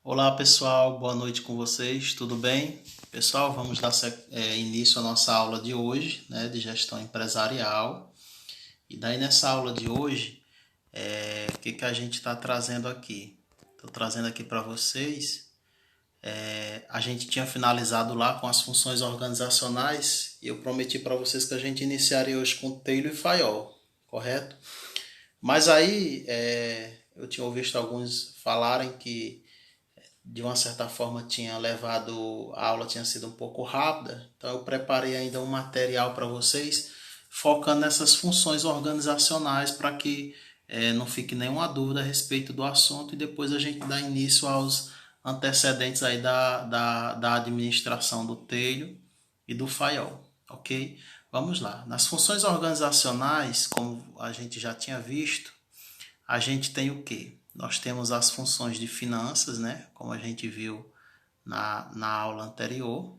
Olá pessoal, boa noite com vocês, tudo bem? Pessoal, vamos dar início à nossa aula de hoje, né, de gestão empresarial. E daí nessa aula de hoje, o que a gente está trazendo aqui? Estou trazendo aqui para vocês, a gente tinha finalizado lá com as funções organizacionais e eu prometi para vocês que a gente iniciaria hoje com Taylor e Fayol, correto? Mas aí eu tinha visto alguns falarem que de uma certa forma tinha levado, a aula tinha sido um pouco rápida, então eu preparei ainda um material para vocês focando nessas funções organizacionais para que não fique nenhuma dúvida a respeito do assunto e depois a gente dá início aos antecedentes aí da administração do telho e do faiol, ok? Vamos lá. Nas funções organizacionais, como a gente já tinha visto, a gente tem o quê? Nós temos as funções de finanças, né? Como a gente viu na aula anterior.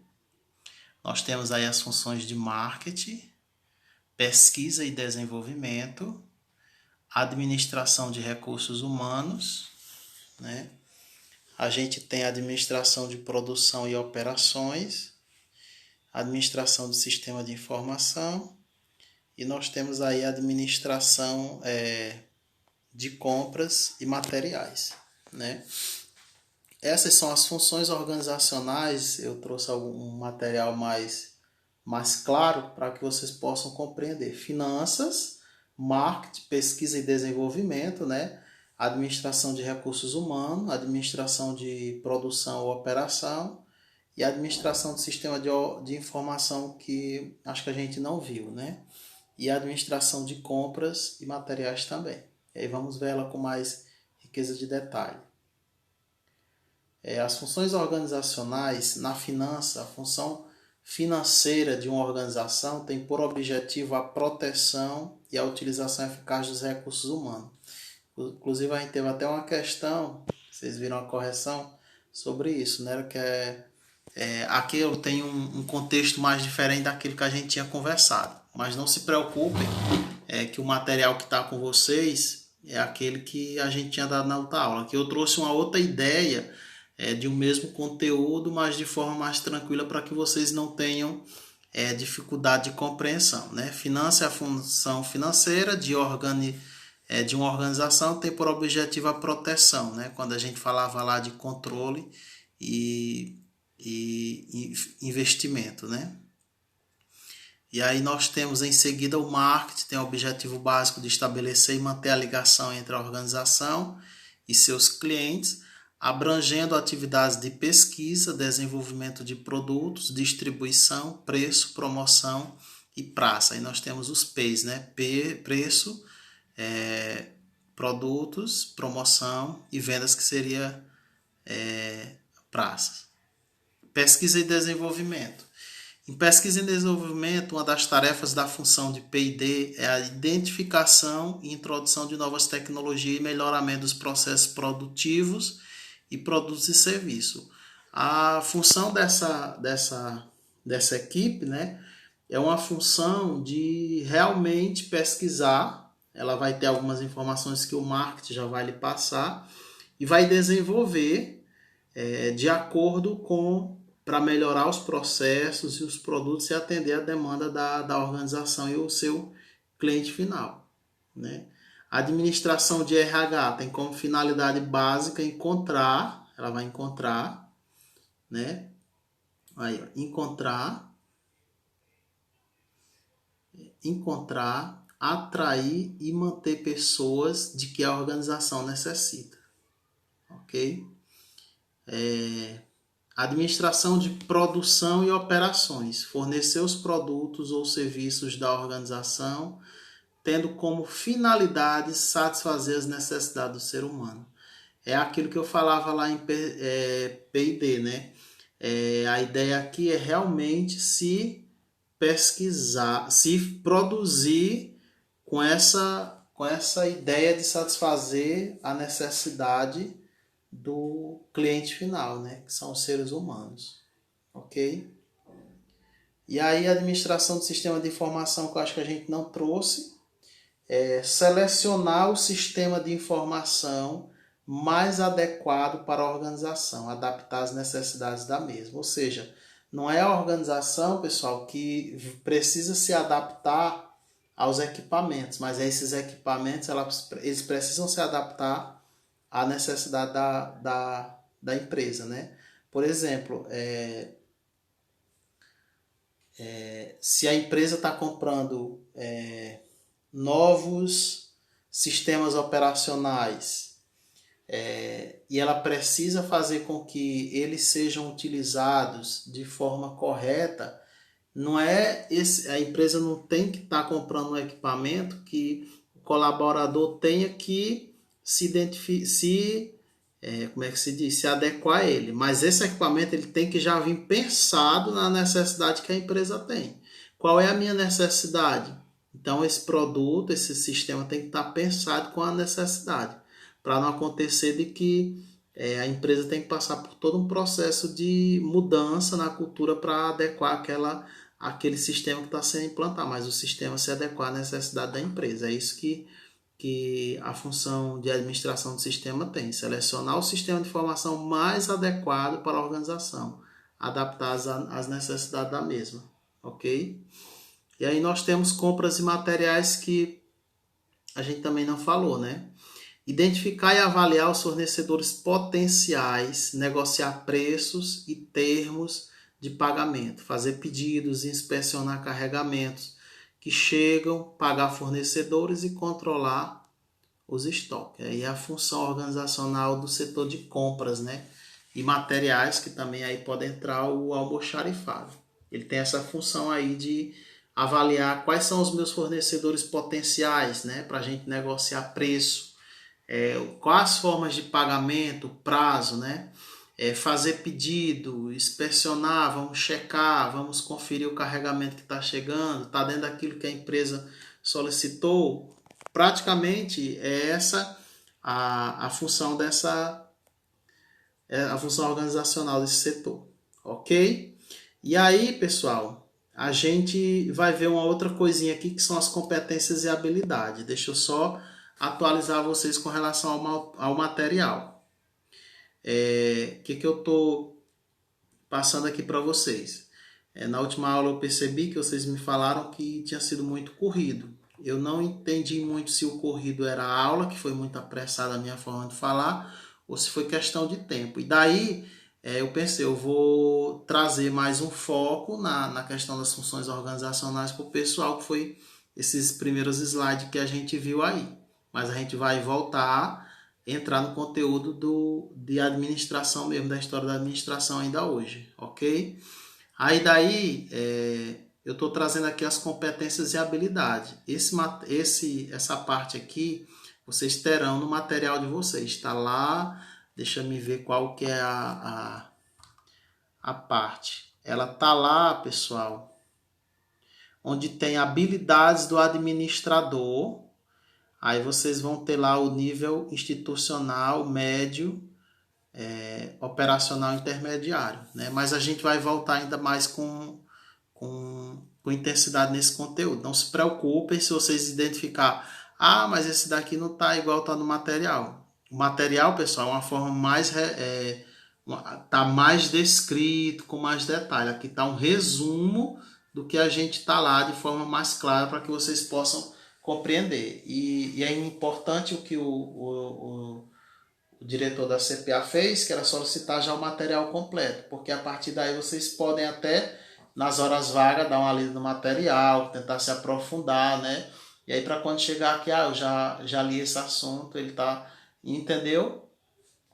Nós temos aí as funções de marketing, pesquisa e desenvolvimento, administração de recursos humanos, né? A gente tem a administração de produção e operações, administração do sistema de informação e nós temos aí a administração de compras e materiais, né? Essas são as funções organizacionais. Eu trouxe algum material mais claro para que vocês possam compreender. Finanças, marketing, pesquisa e desenvolvimento, né? Administração de recursos humanos, administração de produção ou operação e administração do sistema de informação que acho que a gente não viu, né? E a administração de compras e materiais também. E aí vamos ver ela com mais riqueza de detalhe. As funções organizacionais na finança, a função financeira de uma organização tem por objetivo a proteção e a utilização eficaz dos recursos humanos. Inclusive a gente teve até uma questão, vocês viram a correção sobre isso, né? Que aqui eu tenho um contexto mais diferente daquilo que a gente tinha conversado. Mas não se preocupem, que o material que está com vocês é aquele que a gente tinha dado na outra aula. Aqui eu trouxe uma outra ideia de um mesmo conteúdo, mas de forma mais tranquila para que vocês não tenham dificuldade de compreensão, né? Finança é a função financeira de uma organização, tem por objetivo a proteção, né? Quando a gente falava lá de controle e investimento, né? E aí nós temos em seguida o marketing, tem o objetivo básico de estabelecer e manter a ligação entre a organização e seus clientes, abrangendo atividades de pesquisa, desenvolvimento de produtos, distribuição, preço, promoção e praça. Aí nós temos os P's, né? Preço, produtos, promoção e vendas, que seria praças. Pesquisa e desenvolvimento. Em pesquisa e desenvolvimento, uma das tarefas da função de P&D é a identificação e introdução de novas tecnologias e melhoramento dos processos produtivos e produtos e serviços. A função dessa equipe, né, é uma função de realmente pesquisar. Ela vai ter algumas informações que o marketing já vai lhe passar e vai desenvolver de acordo com, para melhorar os processos e os produtos e atender a demanda da organização e o seu cliente final, né? A administração de RH tem como finalidade básica encontrar, ela vai encontrar, né? Aí, ó, encontrar, atrair e manter pessoas de que a organização necessita, ok? Administração de produção e operações, fornecer os produtos ou serviços da organização, tendo como finalidade satisfazer as necessidades do ser humano. É aquilo que eu falava lá em P&D, né? A ideia aqui é realmente se pesquisar, se produzir com essa ideia de satisfazer a necessidade do cliente final, né? Que são os seres humanos, ok? E aí a administração do sistema de informação, que eu acho que a gente não trouxe, é selecionar o sistema de informação mais adequado para a organização, adaptar às necessidades da mesma. Ou seja, não é a organização, pessoal, que precisa se adaptar aos equipamentos, mas esses equipamentos eles precisam se adaptar à necessidade da empresa, né? Por exemplo, se a empresa está comprando novos sistemas operacionais e ela precisa fazer com que eles sejam utilizados de forma correta, não é a empresa não tem que estar comprando um equipamento que o colaborador tenha que se identificar, como é que se diz, se adequar a ele. Mas esse equipamento ele tem que já vir pensado na necessidade que a empresa tem. Qual é a minha necessidade? Então esse produto, esse sistema tem que estar pensado com a necessidade, para não acontecer de que a empresa tem que passar por todo um processo de mudança na cultura para adequar aquele sistema que está sendo implantado, mas o sistema se adequar à necessidade da empresa. É isso que a função de administração do sistema tem: selecionar o sistema de informação mais adequado para a organização, adaptar às necessidades da mesma, ok? E aí nós temos compras de materiais que a gente também não falou, né? Identificar e avaliar os fornecedores potenciais, negociar preços e termos de pagamento, fazer pedidos, inspecionar carregamentos que chegam, pagar fornecedores e controlar os estoques. Aí é a função organizacional do setor de compras, né? E materiais, que também aí pode entrar o almoxarifado. Ele tem essa função aí de avaliar quais são os meus fornecedores potenciais, né? Para a gente negociar preço, quais as formas de pagamento, prazo, né? Fazer pedido, inspecionar, vamos checar, vamos conferir o carregamento que está chegando, está dentro daquilo que a empresa solicitou. Praticamente é essa a função a função organizacional desse setor, ok? E aí, pessoal, a gente vai ver uma outra coisinha aqui que são as competências e habilidades. Deixa eu só atualizar vocês com relação ao material. Que eu estou passando aqui para vocês? Na última aula eu percebi que vocês me falaram que tinha sido muito corrido. Eu não entendi muito se o corrido era a aula, que foi muito apressada a minha forma de falar, ou se foi questão de tempo. E daí eu pensei, eu vou trazer mais um foco na questão das funções organizacionais para o pessoal, que foi esses primeiros slides que a gente viu aí. Mas a gente vai voltar entrar no conteúdo de administração mesmo, da história da administração ainda hoje, ok? Aí daí eu estou trazendo aqui as competências e habilidades. Essa parte aqui vocês terão no material de vocês, está lá. Deixa eu me ver qual que é a parte. Ela está lá, pessoal, onde tem habilidades do administrador. Aí vocês vão ter lá o nível institucional, médio, operacional, intermediário, né? Mas a gente vai voltar ainda mais com intensidade nesse conteúdo. Não se preocupem se vocês identificar, mas esse daqui não está igual está no material. O material, pessoal, é uma forma mais tá mais descrito, com mais detalhe. Aqui está um resumo do que a gente está lá de forma mais clara para que vocês possam compreender. E é importante o que o diretor da CPA fez, que era solicitar já o material completo, porque a partir daí vocês podem até, nas horas vagas, dar uma lida no material, tentar se aprofundar, né? E aí para quando chegar aqui, eu já li esse assunto, ele tá, entendeu?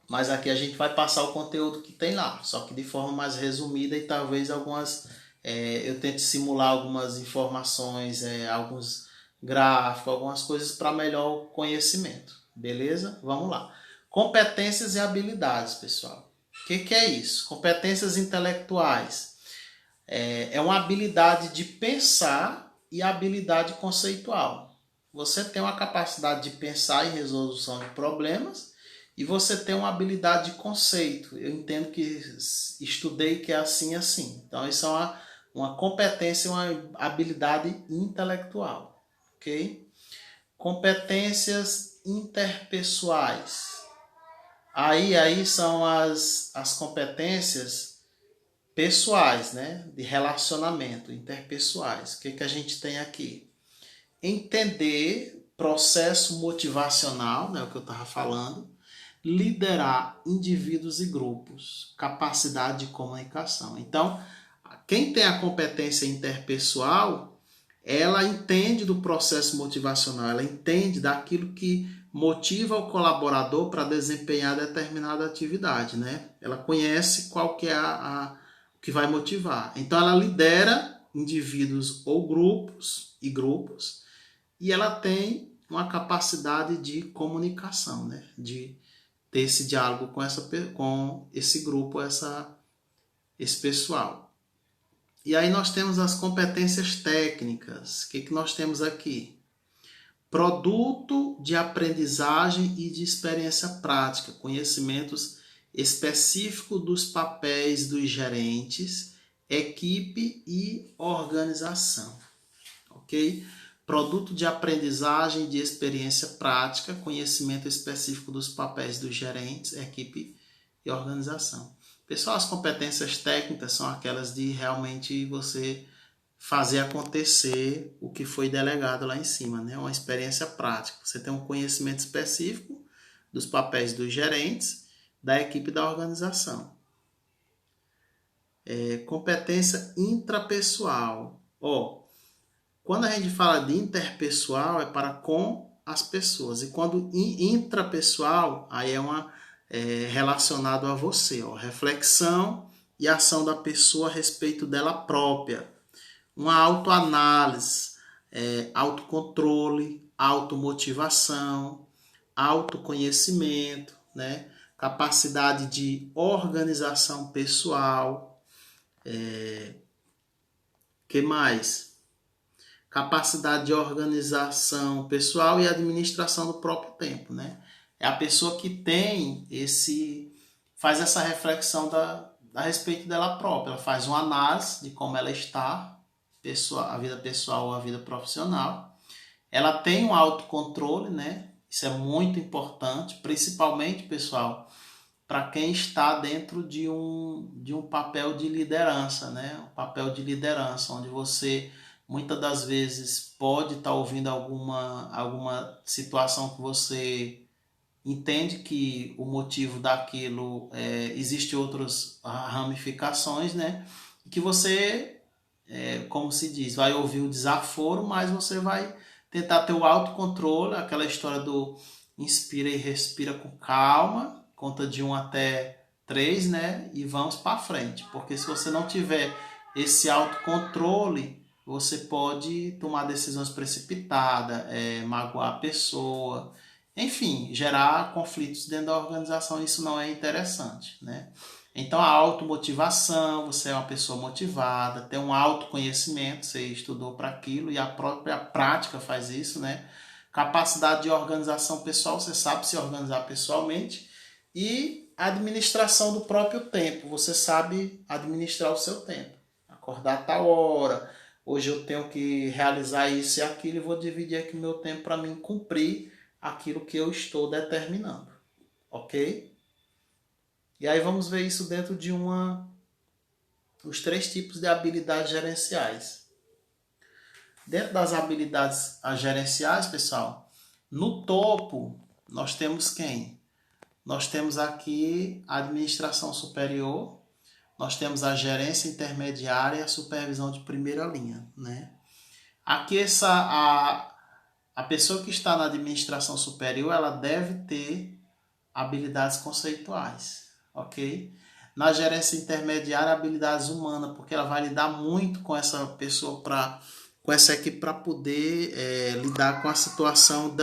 Mas aqui a gente vai passar o conteúdo que tem lá, só que de forma mais resumida e talvez eu tente simular algumas informações, alguns gráficos, algumas coisas para melhor conhecimento, beleza? Vamos lá. Competências e habilidades, pessoal. O que é isso? Competências intelectuais. É uma habilidade de pensar e habilidade conceitual. Você tem uma capacidade de pensar em resolução de problemas e você tem uma habilidade de conceito. Eu entendo que estudei que é assim. Então, isso é uma competência, uma habilidade intelectual. Ok? Competências interpessoais. Aí são as competências pessoais, né? De relacionamento, interpessoais. O que, que a gente tem aqui? Entender processo motivacional, né? O que eu estava falando. Liderar indivíduos e grupos. Capacidade de comunicação. Então, quem tem a competência interpessoal, ela entende do processo motivacional, ela entende daquilo que motiva o colaborador para desempenhar determinada atividade, né? Ela conhece qual que é o que vai motivar. Então ela lidera indivíduos ou grupos e ela tem uma capacidade de comunicação, né? De ter esse diálogo com esse grupo, esse pessoal. E aí nós temos as competências técnicas. O que nós temos aqui? Produto de aprendizagem e de experiência prática, conhecimentos específicos dos papéis dos gerentes, equipe e organização. Ok? Produto de aprendizagem e de experiência prática, conhecimento específico dos papéis dos gerentes, equipe e organização. Pessoal, as competências técnicas são aquelas de realmente você fazer acontecer o que foi delegado lá em cima, né? Uma experiência prática. Você tem um conhecimento específico dos papéis dos gerentes, da equipe da organização. Competência intrapessoal. Quando a gente fala de interpessoal, é para com as pessoas. E quando intrapessoal, aí é relacionado a você. Reflexão e ação da pessoa a respeito dela própria. Uma autoanálise, autocontrole, automotivação, autoconhecimento, né? Capacidade de organização pessoal. Que mais? Capacidade de organização pessoal e administração do próprio tempo, né? É a pessoa que tem faz essa reflexão a respeito dela própria. Ela faz uma análise de como ela está, a vida pessoal ou a vida profissional. Ela tem um autocontrole, né? Isso é muito importante, principalmente, pessoal, para quem está dentro de um papel de liderança, né? Um papel de liderança, onde você muitas das vezes pode estar ouvindo alguma situação que você entende que o motivo daquilo existe outras ramificações, né? Que você, como se diz, vai ouvir o desaforo, mas você vai tentar ter o autocontrole, aquela história do inspira e respira com calma, conta de 1 até 3, né? E vamos para frente, porque se você não tiver esse autocontrole, você pode tomar decisões precipitadas, magoar a pessoa, enfim, gerar conflitos dentro da organização. Isso não é interessante, né? Então a automotivação, você é uma pessoa motivada, tem um autoconhecimento, você estudou para aquilo e a própria prática faz isso, né? Capacidade de organização pessoal, você sabe se organizar pessoalmente, e administração do próprio tempo, você sabe administrar o seu tempo. Acordar a tal hora, hoje eu tenho que realizar isso e aquilo e vou dividir aqui o meu tempo para mim cumprir aquilo que eu estou determinando, ok? E aí vamos ver isso dentro de os 3 tipos de habilidades gerenciais. Dentro das habilidades gerenciais, pessoal, no topo nós temos quem? Nós temos aqui a administração superior, nós temos a gerência intermediária e a supervisão de primeira linha, né? Aqui a pessoa que está na administração superior, ela deve ter habilidades conceituais, ok? Na gerência intermediária, habilidades humanas, porque ela vai lidar muito com essa pessoa, com essa equipe, para poder lidar com a situação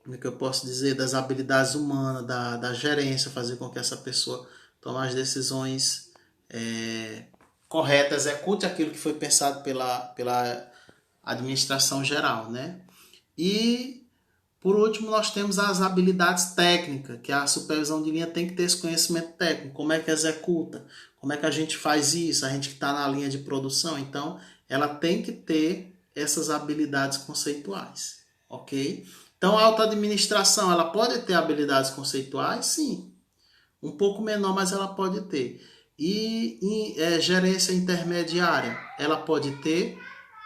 como é que eu posso dizer, das habilidades humanas, da gerência, fazer com que essa pessoa tome as decisões corretas, execute aquilo que foi pensado pela administração geral, né? E por último, nós temos as habilidades técnicas, que a supervisão de linha tem que ter esse conhecimento técnico. Como é que executa? Como é que a gente faz isso? A gente que está na linha de produção. Então, ela tem que ter essas habilidades conceituais, ok? Então, a alta administração, ela pode ter habilidades conceituais? Sim. Um pouco menor, mas ela pode ter. E gerência intermediária, ela pode ter?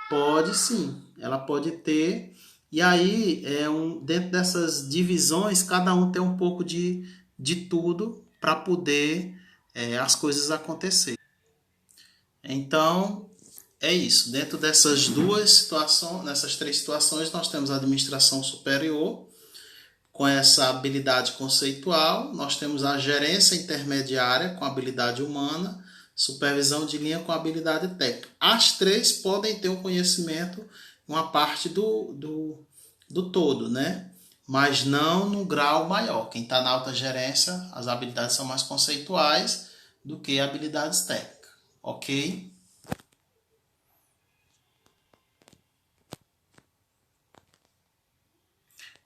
Pode sim, ela pode ter. E aí, dentro dessas divisões, cada um tem um pouco de tudo para poder as coisas acontecer. Então, é isso. Dentro dessas duas situações, nessas três situações, nós temos a administração superior, com essa habilidade conceitual, nós temos a gerência intermediária com habilidade humana, supervisão de linha com habilidade técnica. As três podem ter um conhecimento, uma parte do todo, né? Mas não no grau maior. Quem está na alta gerência, as habilidades são mais conceituais do que habilidades técnicas, ok?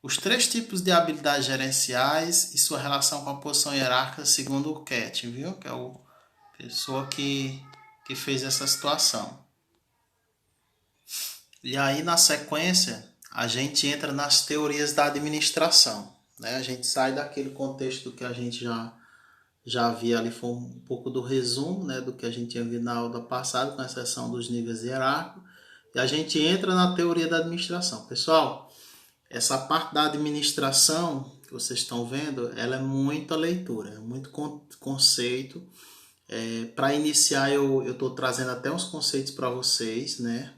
Os três tipos de habilidades gerenciais e sua relação com a posição hierárquica segundo o Cat, viu? Que é a pessoa que fez essa situação. E aí, na sequência, a gente entra nas teorias da administração, né? A gente sai daquele contexto que a gente já havia ali, foi um pouco do resumo, né, do que a gente tinha visto na aula passada, com exceção dos níveis hierárquicos, e a gente entra na teoria da administração. Pessoal, essa parte da administração que vocês estão vendo, ela é muita leitura, é muito conceito. Para iniciar, eu estou trazendo até uns conceitos para vocês, né?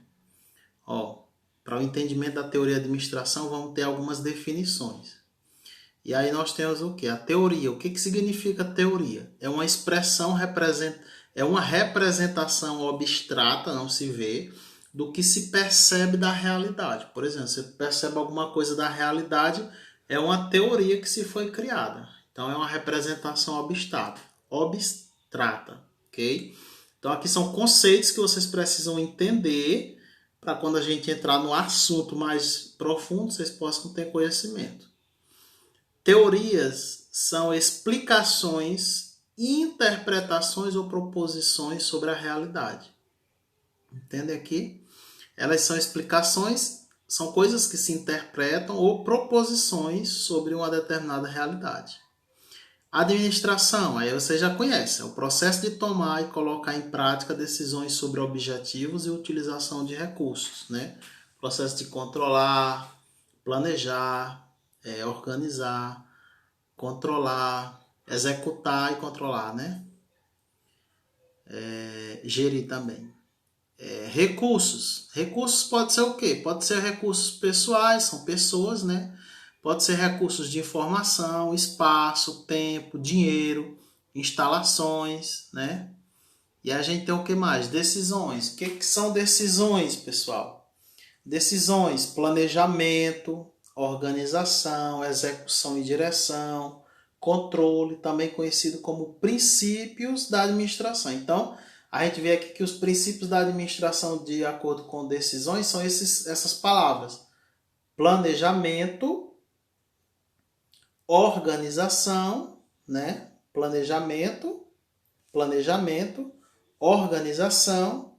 Para o entendimento da teoria da administração, vamos ter algumas definições. E aí nós temos o que? A teoria. O que significa teoria? É uma expressão, é uma representação abstrata, não se vê, do que se percebe da realidade. Por exemplo, você percebe alguma coisa da realidade, é uma teoria que se foi criada. Então, é uma representação abstrata, ok? Então, aqui são conceitos que vocês precisam entender para quando a gente entrar no assunto mais profundo, vocês possam ter conhecimento. Teorias são explicações, interpretações ou proposições sobre a realidade. Entende aqui? Elas são explicações, são coisas que se interpretam ou proposições sobre uma determinada realidade. Administração, aí você já conhece, é o processo de tomar e colocar em prática decisões sobre objetivos e utilização de recursos, né? Processo de controlar, planejar, organizar, controlar, executar e controlar, né? Gerir também. Recursos. Recursos pode ser o quê? Pode ser recursos pessoais, são pessoas, né? Pode ser recursos de informação, espaço, tempo, dinheiro, instalações, né? E a gente tem o que mais? Decisões. O que são decisões, pessoal? Decisões, planejamento, organização, execução e direção, controle, também conhecido como princípios da administração. Então, a gente vê aqui que os princípios da administração de acordo com decisões são essas palavras: planejamento, organização, né? Planejamento, organização,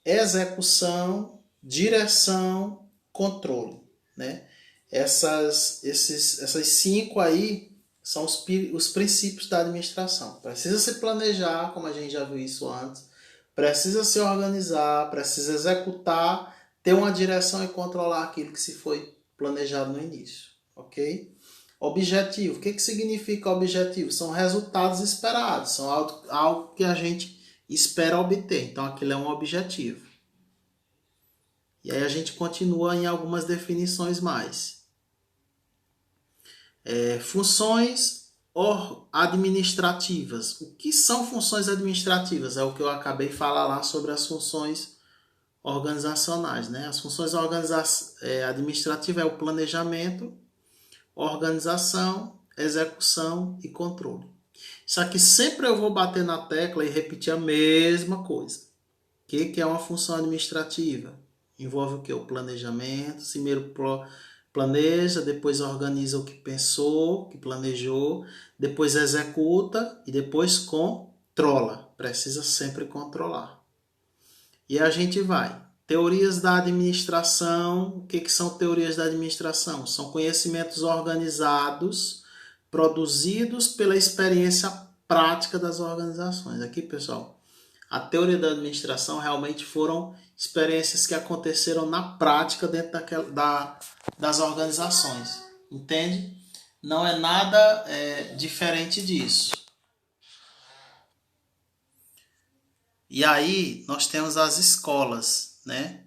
execução, direção, controle, né? Essas 5 aí são os princípios da administração. Precisa se planejar, como a gente já viu isso antes, precisa se organizar, precisa executar, ter uma direção e controlar aquilo que se foi planejado no início, ok? Objetivo. O que significa objetivo? São resultados esperados, são algo que a gente espera obter. Então, aquilo é um objetivo. E aí a gente continua em algumas definições mais. Funções administrativas. O que são funções administrativas? É o que eu acabei de falar lá sobre as funções organizacionais, né? As funções administrativas é o planejamento, organização, execução e controle. Isso aqui sempre eu vou bater na tecla e repetir a mesma coisa. O que é uma função administrativa? Envolve o que? O planejamento. Primeiro planeja, depois organiza o que pensou, que planejou, depois executa e depois controla. Precisa sempre controlar. E a gente vai. Teorias da administração. O que são teorias da administração? São conhecimentos organizados, produzidos pela experiência prática das organizações. Aqui, pessoal, a teoria da administração realmente foram experiências que aconteceram na prática dentro das organizações. Entende? Não é nada diferente disso. E aí nós temos as escolas, né?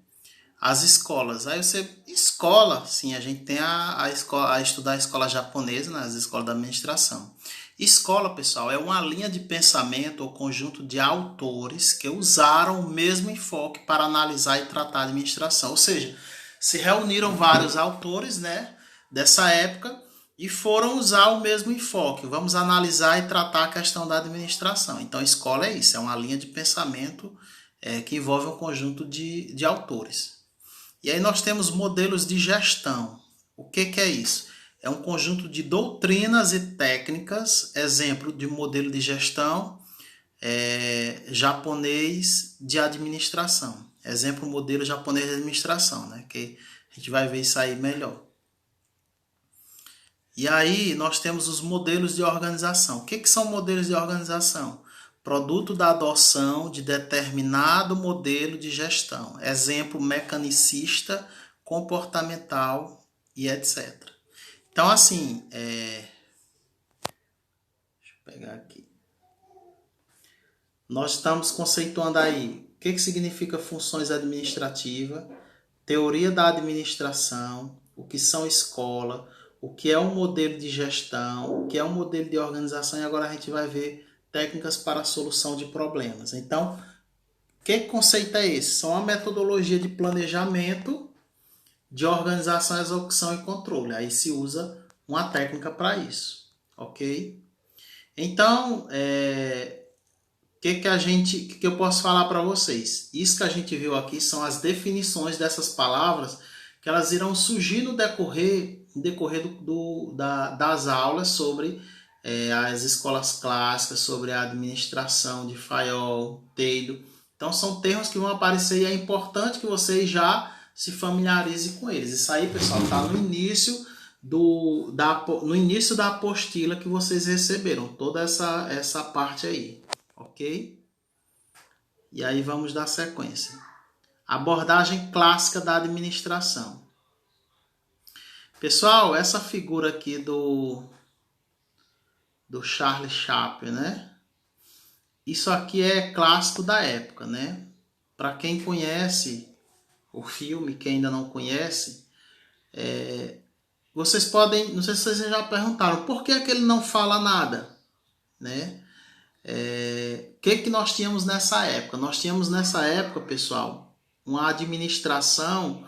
As escolas. Aí escola, sim, a gente tem a escola, a estudar a escola japonesa, né? As escolas da administração. Escola, pessoal, é uma linha de pensamento ou conjunto de autores que usaram o mesmo enfoque para analisar e tratar a administração. Ou seja, se reuniram vários autores, né, dessa época e foram usar o mesmo enfoque. Vamos analisar e tratar a questão da administração. Então, escola é isso, é uma linha de pensamento que envolve um conjunto de autores. E aí nós temos modelos de gestão. O que é isso? É um conjunto de doutrinas e técnicas, exemplo de modelo de gestão japonês de administração. Exemplo, modelo japonês de administração, né? Que a gente vai ver isso aí melhor. E aí nós temos os modelos de organização. O que são modelos de organização? Produto da adoção de determinado modelo de gestão. Exemplo, mecanicista, comportamental e etc. Então, assim, deixa eu pegar aqui. Nós estamos conceituando aí o que significa funções administrativas, teoria da administração, o que são escola, o que é um modelo de gestão, o que é um modelo de organização, e agora a gente vai ver técnicas para a solução de problemas. Então, que conceito é esse? São a metodologia de planejamento, de organização, execução e controle. Aí se usa uma técnica para isso, ok? Então, que eu posso falar para vocês? Isso que a gente viu aqui são as definições dessas palavras que elas irão surgir no decorrer das aulas sobre as escolas clássicas, sobre a administração de Fayol, Taylor. Então são termos que vão aparecer e é importante que vocês já se familiarizem com eles. Isso aí, pessoal, está no início da apostila que vocês receberam, toda essa parte aí, ok? E aí vamos dar sequência. Abordagem clássica da administração. Pessoal, essa figura aqui do Charlie Chaplin, né? Isso aqui é clássico da época, né? Para quem conhece o filme, quem ainda não conhece, vocês podem, não sei se vocês já perguntaram, por que ele não fala nada, né? O que nós tínhamos nessa época? Nós tínhamos nessa época, pessoal, uma administração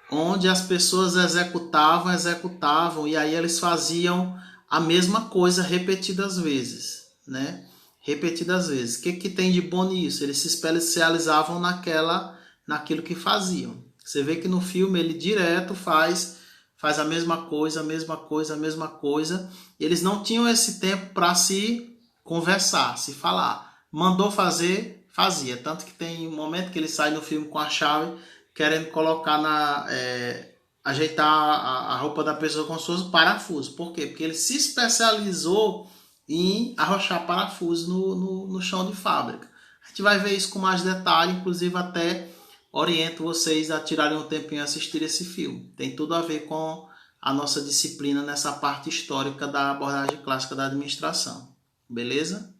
onde as pessoas executavam e aí eles faziam a mesma coisa repetidas vezes, né? Repetidas vezes. O que tem de bom nisso? Eles se especializavam naquilo que faziam. Você vê que no filme ele direto faz a mesma coisa. Eles não tinham esse tempo para se conversar, se falar. Mandou fazer, fazia. Tanto que tem um momento que ele sai no filme com a chave, querendo colocar ajeitar a roupa da pessoa com seus parafusos. Por quê? Porque ele se especializou em arrochar parafusos no chão de fábrica. A gente vai ver isso com mais detalhe, inclusive até oriento vocês a tirarem um tempinho e assistir esse filme. Tem tudo a ver com a nossa disciplina nessa parte histórica da abordagem clássica da administração. Beleza?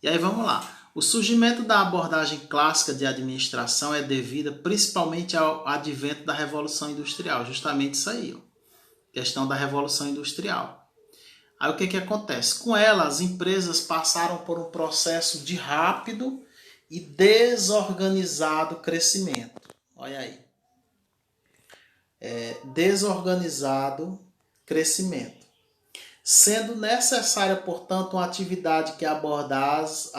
E aí vamos lá. O surgimento da abordagem clássica de administração é devido principalmente ao advento da Revolução Industrial. Justamente isso aí, ó. Questão da Revolução Industrial. Aí o que acontece? Com ela, as empresas passaram por um processo de rápido e desorganizado crescimento. Olha aí. Desorganizado crescimento. Sendo necessária, portanto, uma atividade que abordasse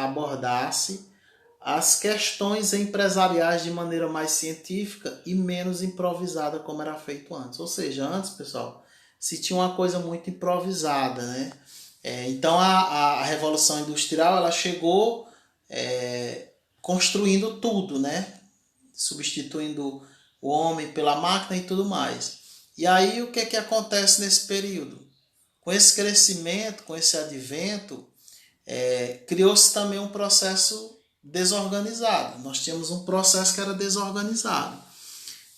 as questões empresariais de maneira mais científica e menos improvisada, como era feito antes. Ou seja, antes, pessoal, se tinha uma coisa muito improvisada, né? Então, a Revolução Industrial ela chegou construindo tudo, né? substituindo o homem pela máquina e tudo mais. E aí o que acontece nesse período? Com esse crescimento, com esse advento, criou-se também um processo desorganizado. Nós tínhamos um processo que era desorganizado.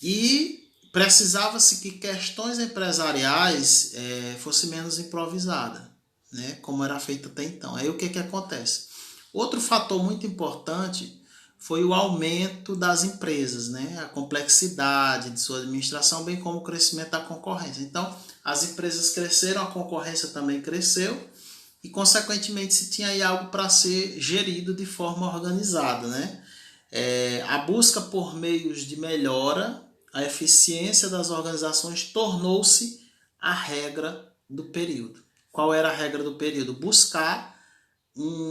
E precisava-se que questões empresariais fossem menos improvisadas, né? Como era feito até então. Aí o que acontece? Outro fator muito importante foi o aumento das empresas, né? A complexidade de sua administração, bem como o crescimento da concorrência. Então, as empresas cresceram, a concorrência também cresceu e, consequentemente, se tinha aí algo para ser gerido de forma organizada, né? A busca por meios de melhora, a eficiência das organizações tornou-se a regra do período. Qual era a regra do período? Buscar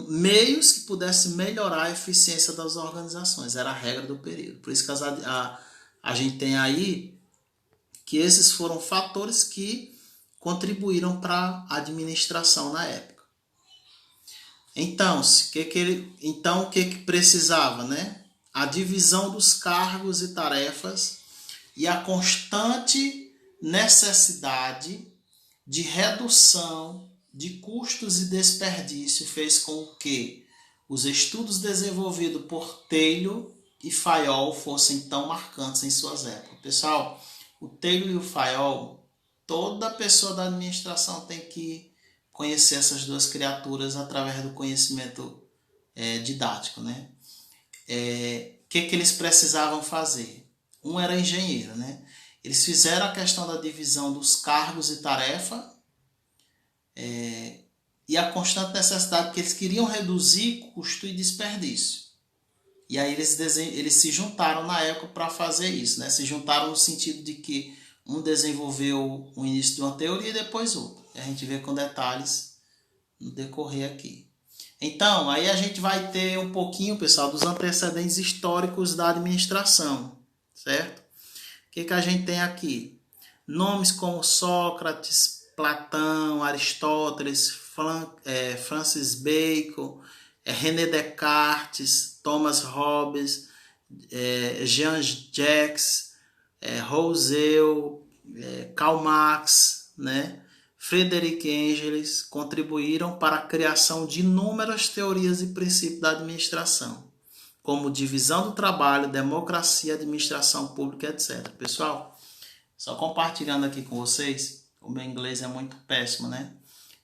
meios que pudessem melhorar a eficiência das organizações. Era a regra do período. Por isso que a gente tem aí que esses foram fatores que contribuíram para a administração na época. Então, o que precisava, né? A divisão dos cargos e tarefas e a constante necessidade de redução de custos e desperdício fez com que os estudos desenvolvidos por Taylor e Fayol fossem tão marcantes em suas épocas. Pessoal, o Taylor e o Fayol, toda pessoa da administração tem que conhecer essas duas criaturas através do conhecimento didático, né? Que eles precisavam fazer? Um era engenheiro, né? Eles fizeram a questão da divisão dos cargos e tarefa e a constante necessidade que eles queriam reduzir custo e desperdício. E aí eles se juntaram na época para fazer isso, né? Se juntaram no sentido de que um desenvolveu o início de uma teoria e depois outra. E a gente vê com detalhes no decorrer aqui. Então, aí a gente vai ter um pouquinho, pessoal, dos antecedentes históricos da administração, certo? O que a gente tem aqui? Nomes como Sócrates, Platão, Aristóteles, Francis Bacon, René Descartes, Thomas Hobbes, Jean-Jacques Rousseau, Karl Marx, né? Friedrich Engels contribuíram para a criação de inúmeras teorias e princípios da administração, como divisão do trabalho, democracia, administração pública, etc. Pessoal, só compartilhando aqui com vocês, o meu inglês é muito péssimo, né?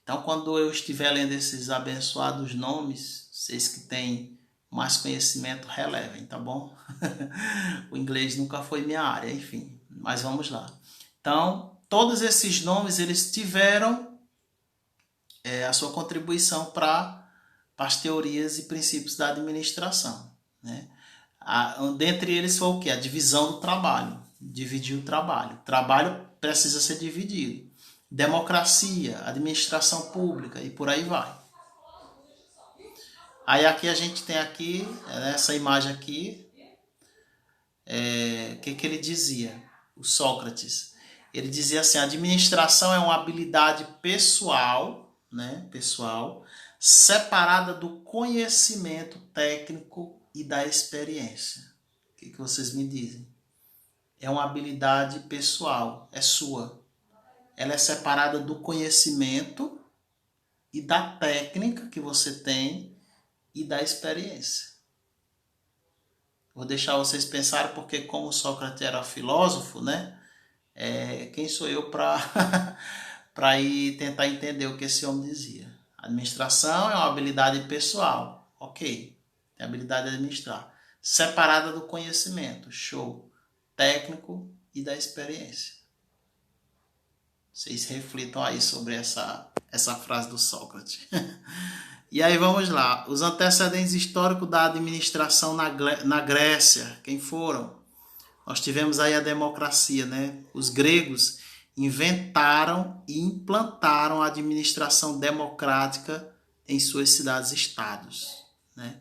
Então, quando eu estiver lendo esses abençoados nomes, vocês que têm mais conhecimento, relevem, tá bom? O inglês nunca foi minha área, enfim, mas vamos lá. Então, todos esses nomes, eles tiveram a sua contribuição para as teorias e princípios da administração, né? Dentre eles foi o quê? A divisão do trabalho, dividir o trabalho. O trabalho precisa ser dividido. Democracia, administração pública e por aí vai. Aí aqui a gente tem aqui, nessa imagem aqui, que ele dizia, o Sócrates. Ele dizia assim, a administração é uma habilidade pessoal, né, separada do conhecimento técnico e da experiência. O que vocês me dizem? É uma habilidade pessoal, é sua. Ela é separada do conhecimento e da técnica que você tem e da experiência. Vou deixar vocês pensarem, porque como Sócrates era filósofo, né? Quem sou eu para ir tentar entender o que esse homem dizia? A administração é uma habilidade pessoal, ok. Tem a habilidade de administrar. Separada do conhecimento, show. Técnico e da experiência. Vocês reflitam aí sobre essa frase do Sócrates. E aí vamos lá. Os antecedentes históricos da administração na Grécia, quem foram? Nós tivemos aí a democracia, né? Os gregos inventaram e implantaram a administração democrática em suas cidades-estados, né?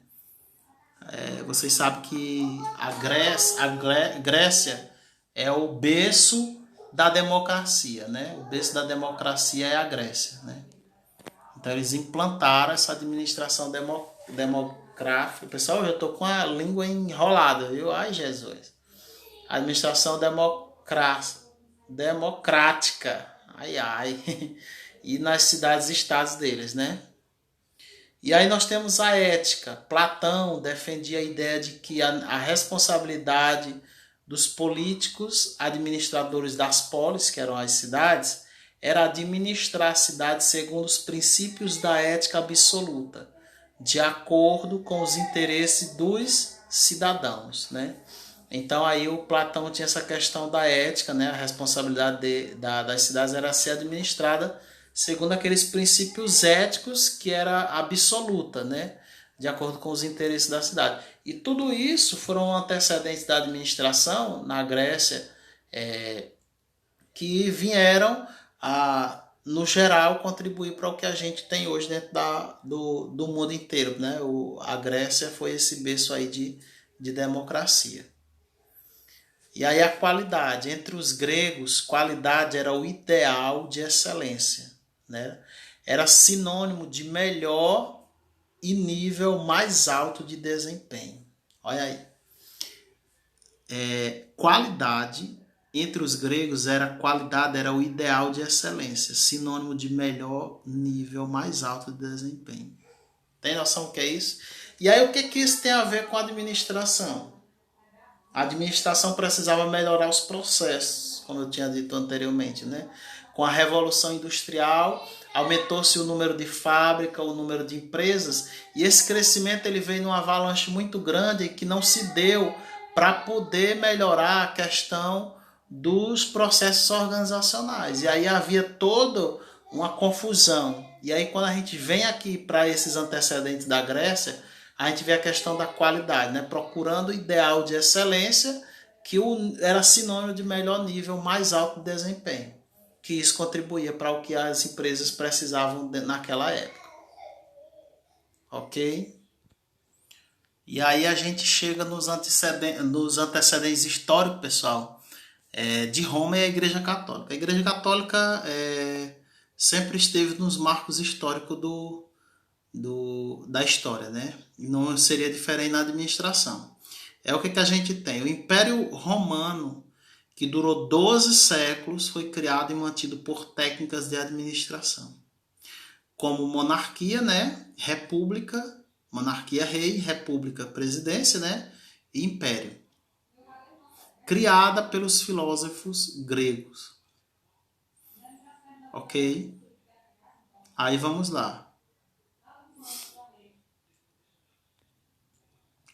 Vocês sabem que a Grécia é o berço da democracia, né? O berço da democracia é a Grécia, né? Então eles implantaram essa administração democrática. Pessoal, eu estou com a língua enrolada, viu? Ai, Jesus. Administração democrática. Ai, ai. E nas cidades-estados deles, né? E aí nós temos a ética. Platão defendia a ideia de que a responsabilidade dos políticos, administradores das polis, que eram as cidades, era administrar a cidade segundo os princípios da ética absoluta, de acordo com os interesses dos cidadãos, né? Então aí o Platão tinha essa questão da ética, né? A responsabilidade das cidades era ser administrada segundo aqueles princípios éticos que era absoluta, né? De acordo com os interesses da cidade. E tudo isso foram antecedentes da administração na Grécia, que vieram no geral, contribuir para o que a gente tem hoje dentro do mundo inteiro, né? A Grécia foi esse berço aí de democracia. E aí a qualidade. Entre os gregos, qualidade era o ideal de excelência, né? Era sinônimo de melhor e nível mais alto de desempenho. Olha aí. Qualidade, entre os gregos, qualidade era o ideal de excelência, sinônimo de melhor nível mais alto de desempenho. Tem noção do que é isso? E aí o que isso tem a ver com a administração? A administração precisava melhorar os processos, como eu tinha dito anteriormente, né? Com a Revolução Industrial, aumentou-se o número de fábricas, o número de empresas, e esse crescimento ele veio numa avalanche muito grande que não se deu para poder melhorar a questão dos processos organizacionais. E aí havia toda uma confusão. E aí quando a gente vem aqui para esses antecedentes da Grécia, a gente vê a questão da qualidade, né? Procurando o ideal de excelência, que era sinônimo de melhor nível, mais alto de desempenho. Que isso contribuía para o que as empresas precisavam naquela época. Ok? E aí a gente chega nos antecedentes históricos, pessoal, de Roma e a Igreja Católica. A Igreja Católica sempre esteve nos marcos históricos da história, né? Não seria diferente na administração. O que a gente tem? O Império Romano, que durou 12 séculos, foi criado e mantido por técnicas de administração, como monarquia, né? República, monarquia rei, república presidência, né? E império. Criada pelos filósofos gregos. Ok? Aí vamos lá.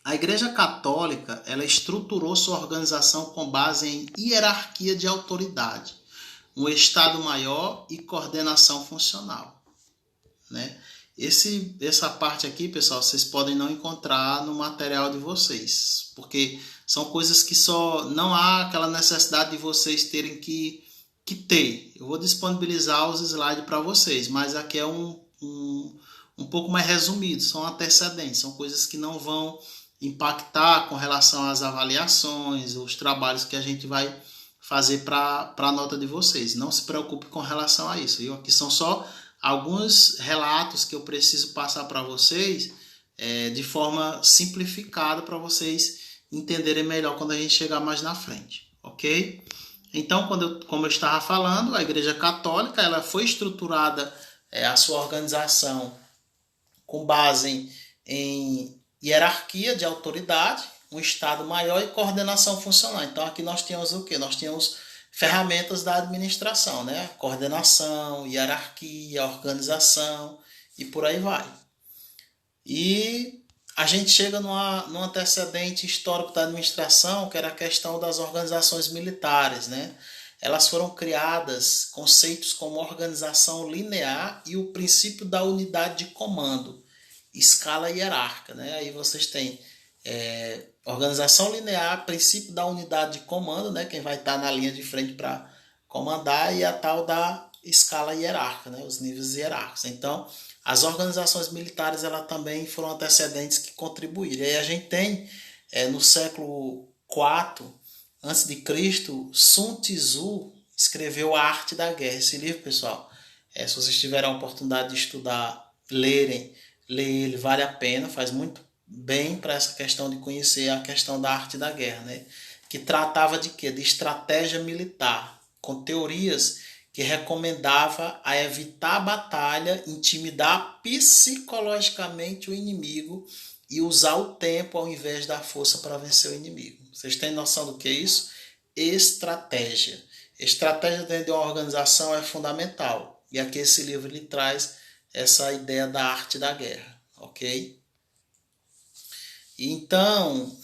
A Igreja Católica, ela estruturou sua organização com base em hierarquia de autoridade, um Estado maior e coordenação funcional, né? Essa parte aqui, pessoal, vocês podem não encontrar no material de vocês, porque são coisas que só não há aquela necessidade de vocês terem que ter. Eu vou disponibilizar os slides para vocês, mas aqui é um pouco mais resumido, são antecedentes, são coisas que não vão impactar com relação às avaliações, os trabalhos que a gente vai fazer para a nota de vocês. Não se preocupe com relação a isso. Aqui são só alguns relatos que eu preciso passar para vocês de forma simplificada para vocês entenderem melhor quando a gente chegar mais na frente, ok? Então, como eu estava falando, a Igreja Católica ela foi estruturada, a sua organização com base em hierarquia de autoridade, um Estado maior e coordenação funcional. Então aqui nós temos o quê? Nós temos ferramentas da administração, né? Coordenação, hierarquia, organização e por aí vai. E a gente chega num antecedente histórico da administração, que era a questão das organizações militares, né? Elas foram criadas conceitos como organização linear e o princípio da unidade de comando, escala hierárquica, né? Aí vocês têm organização linear, princípio da unidade de comando, né? Quem vai estar na linha de frente para comandar, e a tal da escala hierárquica, né? Os níveis hierárquicos. Então, as organizações militares elas também foram antecedentes que contribuíram. E aí a gente tem, no século IV a.C., Sun Tzu escreveu A Arte da Guerra. Esse livro, pessoal, se vocês tiverem a oportunidade de estudar, ler ele, vale a pena, faz muito bem para essa questão de conhecer a questão da arte da guerra, né? que tratava de quê? De estratégia militar, com teorias que recomendava a evitar a batalha, intimidar psicologicamente o inimigo e usar o tempo ao invés da força para vencer o inimigo. Vocês têm noção do que é isso? Estratégia. Estratégia dentro de uma organização é fundamental. E aqui esse livro lhe traz essa ideia da arte da guerra, ok? Então,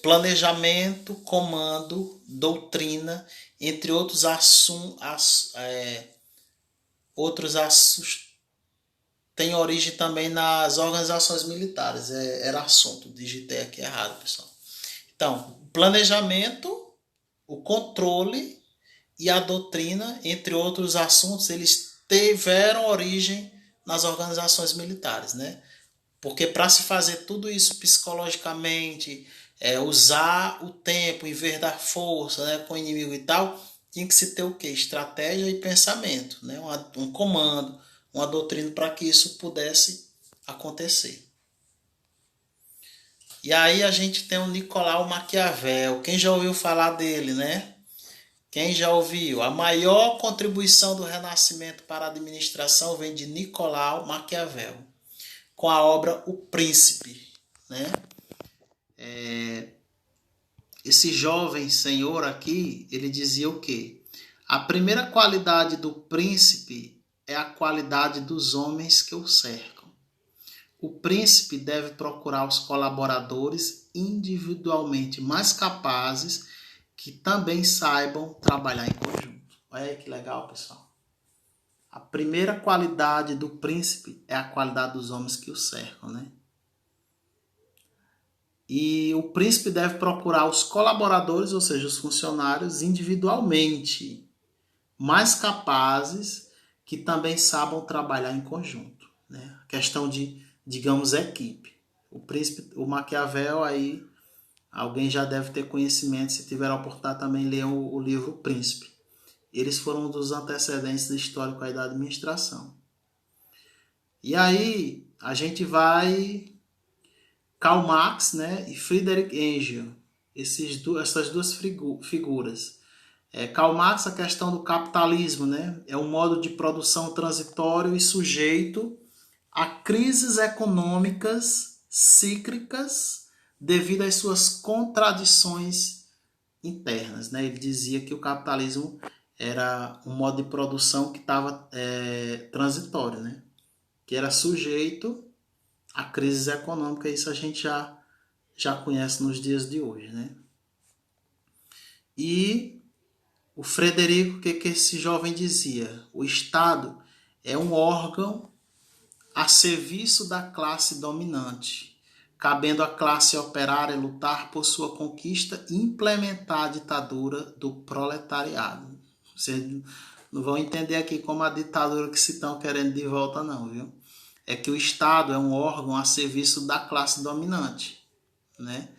planejamento, comando, doutrina, entre outros assuntos, tem origem também nas organizações militares. Era assunto, digitei aqui errado, pessoal. Então, planejamento, o controle e a doutrina, entre outros assuntos, eles tiveram origem nas organizações militares, né? Porque para se fazer tudo isso psicologicamente, usar o tempo em vez da força, né, com o inimigo e tal, tinha que se ter o quê? Estratégia e pensamento, né? Um comando, uma doutrina para que isso pudesse acontecer. E aí a gente tem o Nicolau Maquiavel. Quem já ouviu falar dele, né? Quem já ouviu? A maior contribuição do Renascimento para a administração vem de Nicolau Maquiavel, com a obra O Príncipe, né? Esse jovem senhor aqui, ele dizia o quê? A primeira qualidade do príncipe é a qualidade dos homens que o cercam. O príncipe deve procurar os colaboradores individualmente mais capazes que também saibam trabalhar em conjunto. Olha aí que legal, pessoal. A primeira qualidade do príncipe é a qualidade dos homens que o cercam, né? E o príncipe deve procurar os colaboradores, ou seja, os funcionários, individualmente, mais capazes, que também saibam trabalhar em conjunto, né? A questão de, digamos, equipe. O príncipe, o Maquiavel, aí alguém já deve ter conhecimento, se tiver a oportunidade também ler o livro O Príncipe. Eles foram um dos antecedentes históricos aí da administração. E aí a gente vai Karl Marx, né, e Friedrich Engels, essas duas figuras. Karl Marx, a questão do capitalismo, né, é um modo de produção transitório e sujeito a crises econômicas cíclicas devido às suas contradições internas, né? Ele dizia que o capitalismo era um modo de produção que estava transitório, né? Que era sujeito a crises econômicas, isso a gente já conhece nos dias de hoje, né? E o Frederico, o que esse jovem dizia? O Estado é um órgão a serviço da classe dominante, cabendo à classe operária lutar por sua conquista e implementar a ditadura do proletariado. Vocês não vão entender aqui como a ditadura que se estão querendo de volta não, viu? É que o Estado é um órgão a serviço da classe dominante, né?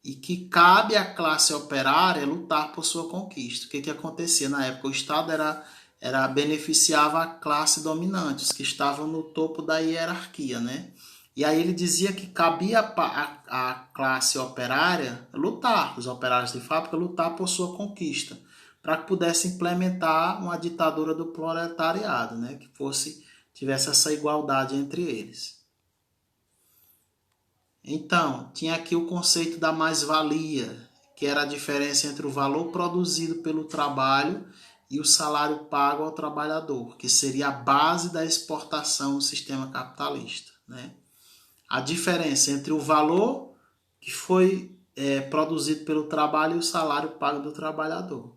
E que cabe à classe operária lutar por sua conquista. O que acontecia na época? O Estado beneficiava a classe dominante, os que estavam no topo da hierarquia, né? E aí ele dizia que cabia a classe operária lutar, os operários de fábrica lutar por sua conquista, para que pudesse implementar uma ditadura do proletariado, né? Que tivesse essa igualdade entre eles. Então, tinha aqui o conceito da mais-valia, que era a diferença entre o valor produzido pelo trabalho e o salário pago ao trabalhador, que seria a base da exportação no sistema capitalista, né? A diferença entre o valor que foi produzido pelo trabalho e o salário pago do trabalhador.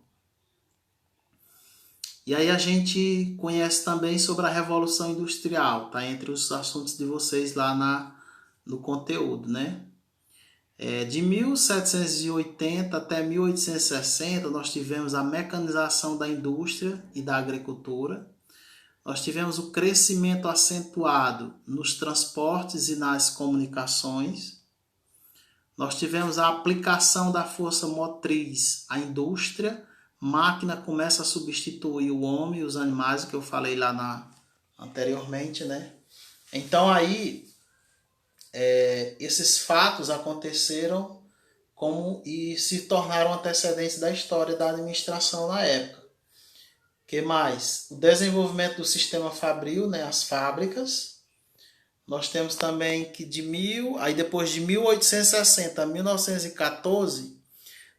E aí a gente conhece também sobre a Revolução Industrial, tá entre os assuntos de vocês lá no conteúdo, né? De 1780 até 1860, nós tivemos a mecanização da indústria e da agricultura. Nós tivemos o crescimento acentuado nos transportes e nas comunicações. Nós tivemos a aplicação da força motriz à indústria. Máquina começa a substituir o homem e os animais, que eu falei lá anteriormente, né? Então aí esses fatos aconteceram e se tornaram antecedentes da história da administração na época. Que mais? O desenvolvimento do sistema fabril, né, as fábricas. Nós temos também que depois de 1860 a 1914,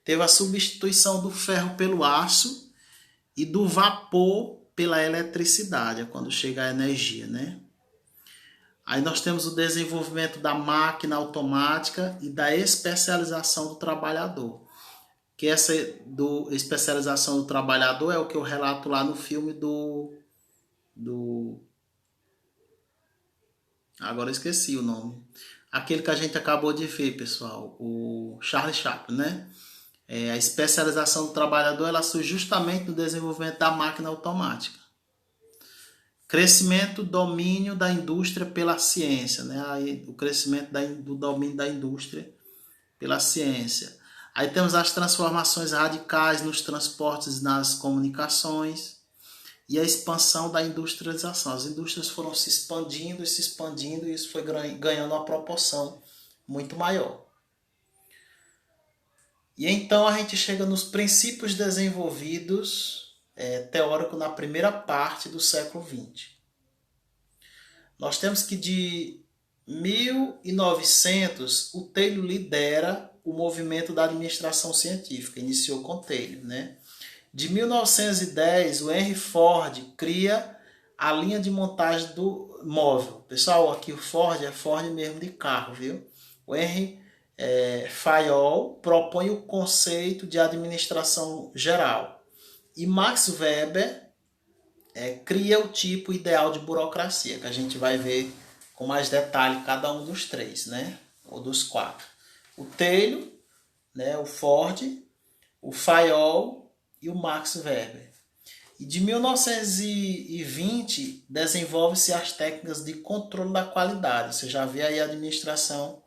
teve a substituição do ferro pelo aço e do vapor pela eletricidade, é quando chega a energia, né? Aí nós temos o desenvolvimento da máquina automática e da especialização do trabalhador. Que essa especialização do trabalhador é o que eu relato lá no filme agora eu esqueci o nome. Aquele que a gente acabou de ver, pessoal, o Charlie Chaplin, né? A especialização do trabalhador, ela surge justamente no desenvolvimento da máquina automática. Crescimento, domínio da indústria pela ciência, né? Aí, o crescimento do domínio da indústria pela ciência. Aí temos as transformações radicais nos transportes e nas comunicações e a expansão da industrialização. As indústrias foram se expandindo e isso foi ganhando uma proporção muito maior. E então a gente chega nos princípios desenvolvidos teóricos na primeira parte do século XX. Nós temos que de 1900 o Taylor lidera o movimento da administração científica, iniciou com Taylor, né? De 1910 o Henry Ford cria a linha de montagem do móvel. Pessoal, aqui o Ford é Ford mesmo de carro, viu? O Henry Fayol propõe o conceito de administração geral. E Max Weber cria o tipo ideal de burocracia, que a gente vai ver com mais detalhe cada um dos três, né? Ou dos quatro. O Taylor, né? O Ford, o Fayol e o Max Weber. E de 1920 desenvolve-se as técnicas de controle da qualidade. Você já vê aí a administração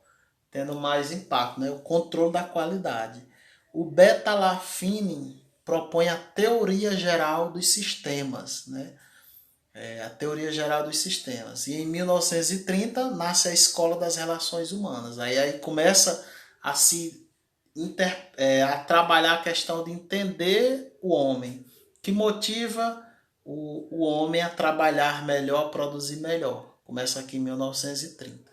tendo mais impacto, né? O controle da qualidade. O Beta-Lafine propõe a teoria geral dos sistemas, né? A teoria geral dos sistemas. E em 1930 nasce a Escola das Relações Humanas. Aí começa a a trabalhar a questão de entender o homem, que motiva o homem a trabalhar melhor, produzir melhor. Começa aqui em 1930.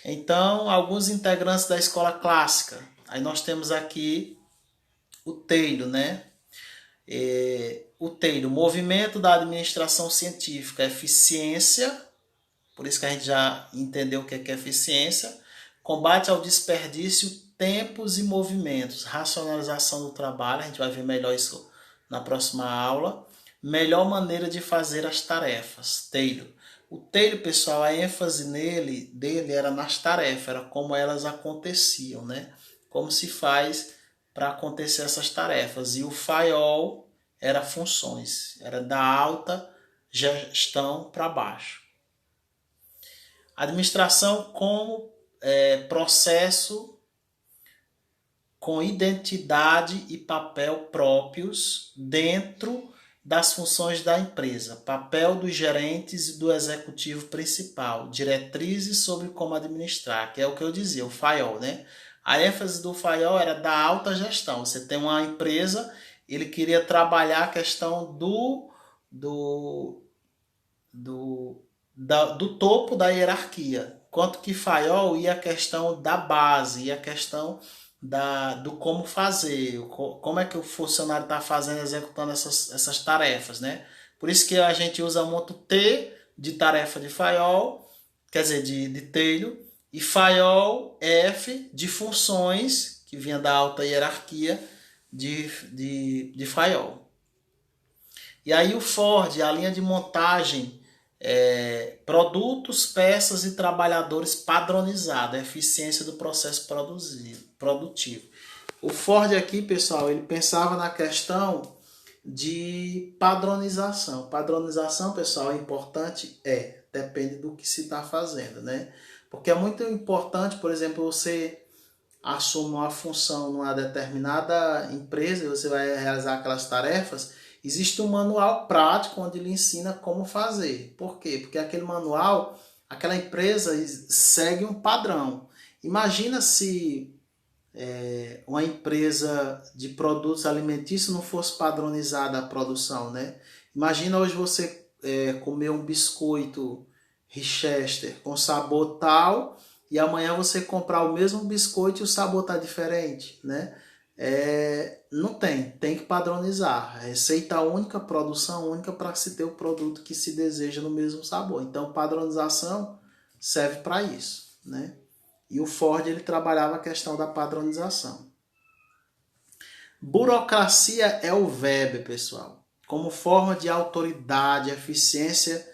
Então, alguns integrantes da escola clássica. Aí nós temos aqui o Taylor, né? O Taylor, movimento da administração científica, eficiência, por isso que a gente já entendeu o que é eficiência, combate ao desperdício, tempos e movimentos, racionalização do trabalho, a gente vai ver melhor isso na próxima aula, melhor maneira de fazer as tarefas, Taylor. O Taylor, pessoal, a ênfase dele era nas tarefas, era como elas aconteciam, né? Como se faz para acontecer essas tarefas. E o Fayol era funções, era da alta gestão para baixo. Administração como processo com identidade e papel próprios dentro das funções da empresa, papel dos gerentes e do executivo principal, diretrizes sobre como administrar, que é o que eu dizia, o Fayol, né? A ênfase do Fayol era da alta gestão. Você tem uma empresa, ele queria trabalhar a questão do topo da hierarquia, quanto que Fayol ia a questão da base, ia a questão do como fazer, como é que o funcionário está fazendo, executando essas tarefas, né? Por isso que a gente usa muito T de tarefa de Fayol, quer dizer, de Taylor, e Fayol F de funções, que vinha da alta hierarquia de Fayol. E aí o Ford, a linha de montagem, produtos, peças e trabalhadores padronizado, a eficiência do processo produtivo. O Ford aqui, pessoal, ele pensava na questão de padronização. Padronização, pessoal, é importante? Depende do que se está fazendo, né? Porque é muito importante, por exemplo, você assume uma função numa determinada empresa e você vai realizar aquelas tarefas. Existe um manual prático onde ele ensina como fazer. Por quê? Porque aquele manual, aquela empresa segue um padrão. Imagina se uma empresa de produtos alimentícios não fosse padronizada a produção, né? Imagina hoje você comer um biscoito Richester com sabor tal e amanhã você comprar o mesmo biscoito e o sabor tá diferente, né? Não tem que padronizar. Receita única, produção única para se ter o produto que se deseja no mesmo sabor. Então, padronização serve para isso, né? E o Ford ele trabalhava a questão da padronização. Burocracia é o Weber, pessoal, como forma de autoridade, eficiência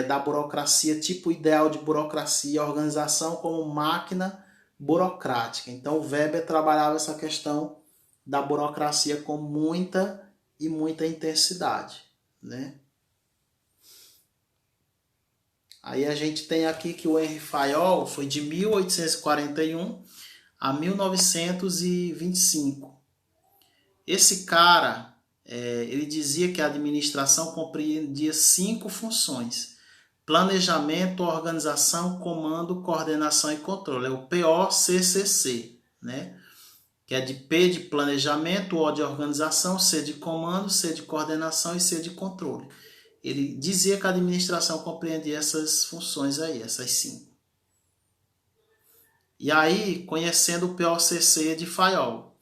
da burocracia, tipo ideal de burocracia, organização como máquina burocrática. Então o Weber trabalhava essa questão da burocracia com muita intensidade, né? Aí a gente tem aqui que o Henry Fayol foi de 1841 a 1925. Esse cara, ele dizia que a administração compreendia 5 funções: planejamento, organização, comando, coordenação e controle. É o POCCC, né? Que é de P de planejamento, O de organização, C de comando, C de coordenação e C de controle. Ele dizia que a administração compreendia essas funções aí, essas 5. E aí, conhecendo o POCC de Fayol,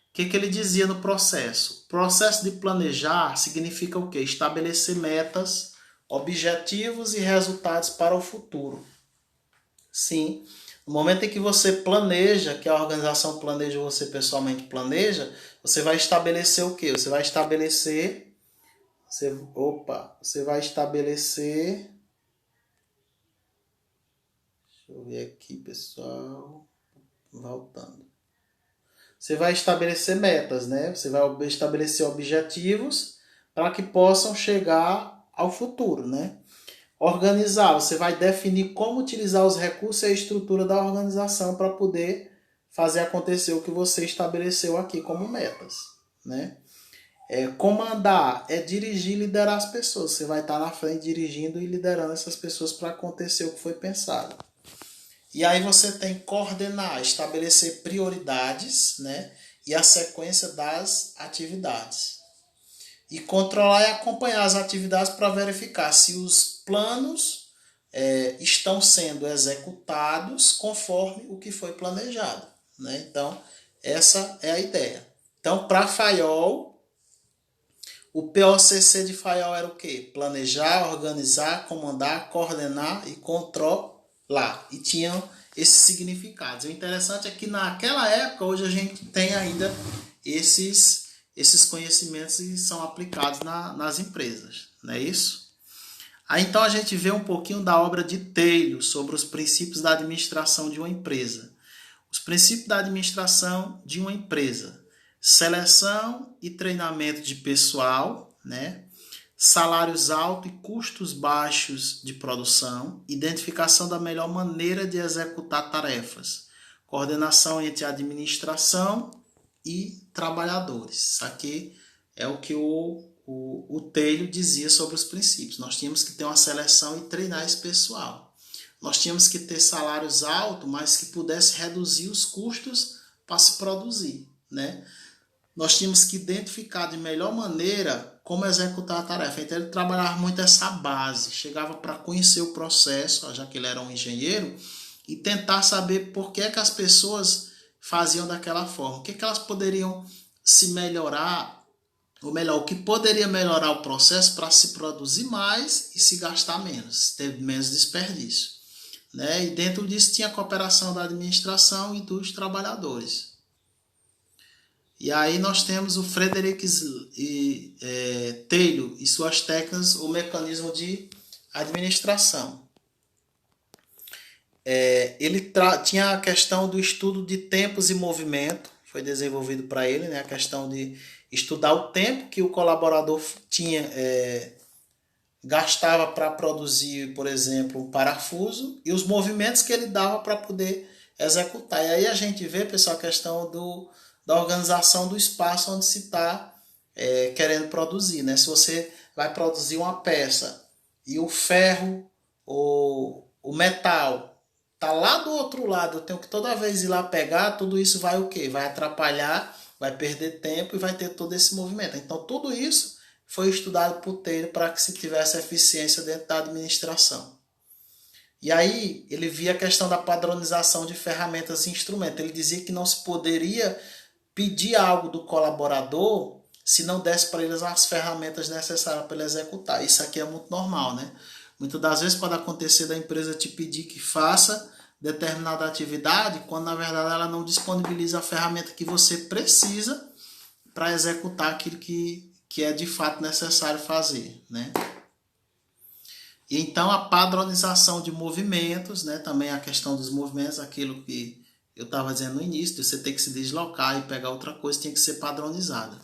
o que ele dizia no processo? O processo de planejar significa o quê? Estabelecer metas, objetivos e resultados para o futuro. Sim, no momento em que você planeja, que a organização planeja, você pessoalmente planeja, você vai estabelecer o quê? Você vai estabelecer... Você vai estabelecer... Deixa eu ver aqui, pessoal. Voltando. Você vai estabelecer metas, né? Você vai estabelecer objetivos para que possam chegar ao futuro, né? Organizar, você vai definir como utilizar os recursos e a estrutura da organização para poder fazer acontecer o que você estabeleceu aqui como metas, né? Comandar é dirigir e liderar as pessoas. Você vai estar na frente dirigindo e liderando essas pessoas para acontecer o que foi pensado. E aí você tem que coordenar, estabelecer prioridades, né? E a sequência das atividades. E controlar e acompanhar as atividades para verificar se os planos estão sendo executados conforme o que foi planejado, né? Então, essa é a ideia. Então, para Fayol, o POCC de Fayol era o quê? Planejar, organizar, comandar, coordenar e controlar. E tinham esses significados. O interessante é que naquela época, hoje a gente tem ainda esses conhecimentos que são aplicados nas empresas, não é isso? Aí então a gente vê um pouquinho da obra de Taylor sobre os princípios da administração de uma empresa. Os princípios da administração de uma empresa: seleção e treinamento de pessoal, né? Salários altos e custos baixos de produção, identificação da melhor maneira de executar tarefas, coordenação entre a administração e trabalhadores. Isso aqui é o que o Taylor dizia sobre os princípios. Nós tínhamos que ter uma seleção e treinar esse pessoal. Nós tínhamos que ter salários altos, mas que pudesse reduzir os custos para se produzir, né? Nós tínhamos que identificar de melhor maneira como executar a tarefa. Então ele trabalhava muito essa base, chegava para conhecer o processo, já que ele era um engenheiro, e tentar saber por que as pessoas faziam daquela forma, o que elas poderiam se melhorar, ou melhor, o que poderia melhorar o processo para se produzir mais e se gastar menos, ter menos desperdício, né? E dentro disso tinha a cooperação da administração e dos trabalhadores. E aí nós temos o Frederick Taylor e suas técnicas, o mecanismo de administração. Ele tinha a questão do estudo de tempos e movimento, foi desenvolvido para ele, né? A questão de estudar o tempo que o colaborador gastava para produzir, por exemplo, um parafuso e os movimentos que ele dava para poder executar. E aí a gente vê, pessoal, a questão da organização do espaço onde se está querendo produzir, né? Se você vai produzir uma peça e o ferro, o metal tá lá do outro lado, eu tenho que toda vez ir lá pegar, tudo isso vai o quê? Vai atrapalhar, vai perder tempo e vai ter todo esse movimento. Então tudo isso foi estudado por Taylor para que se tivesse eficiência dentro da administração. E aí ele via a questão da padronização de ferramentas e instrumentos. Ele dizia que não se poderia pedir algo do colaborador se não desse para eles as ferramentas necessárias para ele executar. Isso aqui é muito normal, né? Muitas das vezes pode acontecer da empresa te pedir que faça determinada atividade, quando na verdade ela não disponibiliza a ferramenta que você precisa para executar aquilo que é de fato necessário fazer, né? E então a padronização de movimentos, né? Também a questão dos movimentos, aquilo que eu estava dizendo no início, você tem que se deslocar e pegar outra coisa, tem que ser padronizada.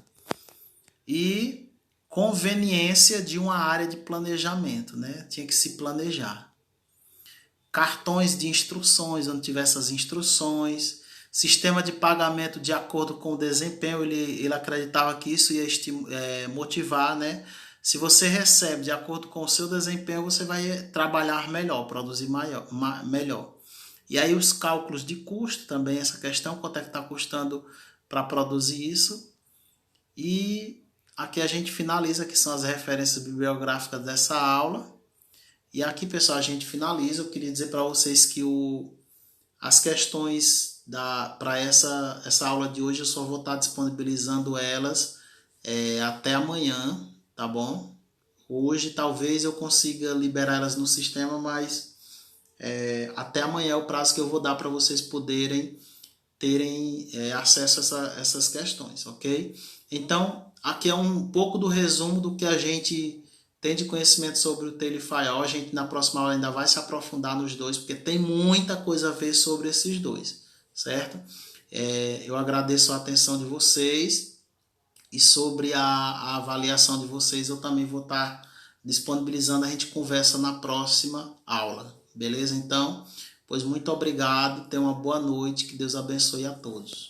E conveniência de uma área de planejamento, né? Tinha que se planejar. Cartões de instruções, onde tivesse as instruções. Sistema de pagamento de acordo com o desempenho, ele acreditava que isso ia motivar, né? Se você recebe de acordo com o seu desempenho, você vai trabalhar melhor, produzir melhor. E aí os cálculos de custo também, essa questão, quanto é que está custando para produzir isso. E aqui a gente finaliza, que são as referências bibliográficas dessa aula. E aqui, pessoal, a gente finaliza. Eu queria dizer para vocês que as questões para essa aula de hoje eu só vou estar disponibilizando elas até amanhã, tá bom? Hoje talvez eu consiga liberar elas no sistema, mas até amanhã é o prazo que eu vou dar para vocês poderem terem acesso a essas questões, ok? Então, aqui é um pouco do resumo do que a gente tem de conhecimento sobre o Taylor e Fayol. A gente na próxima aula ainda vai se aprofundar nos dois, porque tem muita coisa a ver sobre esses dois, certo? Eu agradeço a atenção de vocês e sobre a avaliação de vocês eu também vou estar disponibilizando, a gente conversa na próxima aula, beleza? Então, pois muito obrigado, tenha uma boa noite, que Deus abençoe a todos.